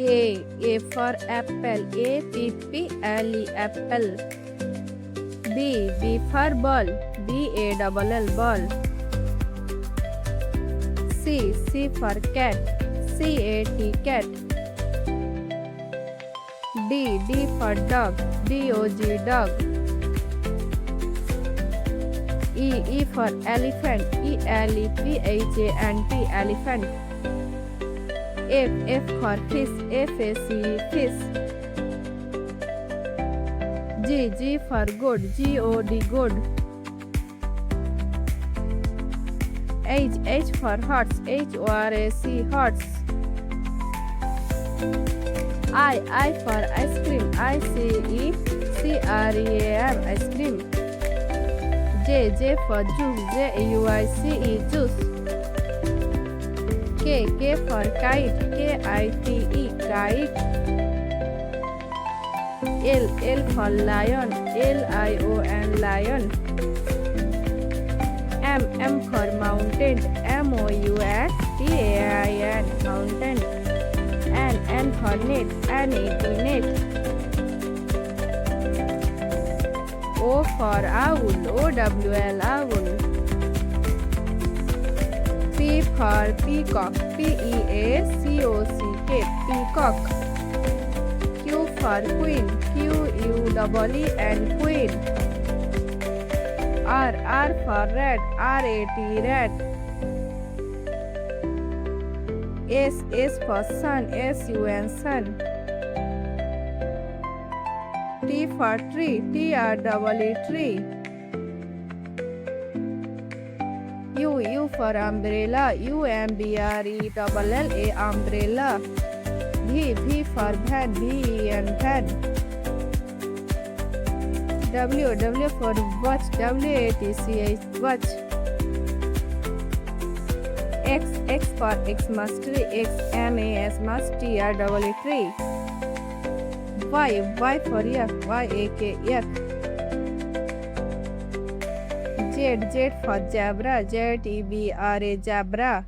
A for apple, A-P-P-L-E, apple. B for ball, B-A-L-L, ball. C for cat, C-A-T, cat. D for dog, D-O-G, dog. E for elephant, E-L-E-P-H-A-N-T, elephant. F for fish, F-A-C-E, fish. G for goat, G-O-D, goat. H for horse, H-O-R-S-E, horse. I for ice cream, I-C-E-C-R-E-A-M, ice cream. J for juice, J-U-I-C-E, juice. K for kite, K-I-T-E, kite. L for lion, L-I-O-N, lion. M for mountain, M-O-U-N-T-A-I-N, mountain. N for net, N-E-T, net. O for owl, O-W-L, owl. P for peacock, P-E-A-C-O-C-K, peacock. Q for queen, Q-U-E-E-N, queen. R for rat, R-A-T, rat. S for sun, S-U-N, sun. T for tree, T-R-E-E, tree. U for umbrella, U-M-B-R-E-L-L-A, umbrella. V for van, V-E-N, van. W for watch, W-A-T-C-H, watch. X for Xmas tree, X-M-A-S, mas, T-R-E-E, tree. Y for yak, Y-A-K, yak. Z for zebra, Z-E-B-R-A, zebra.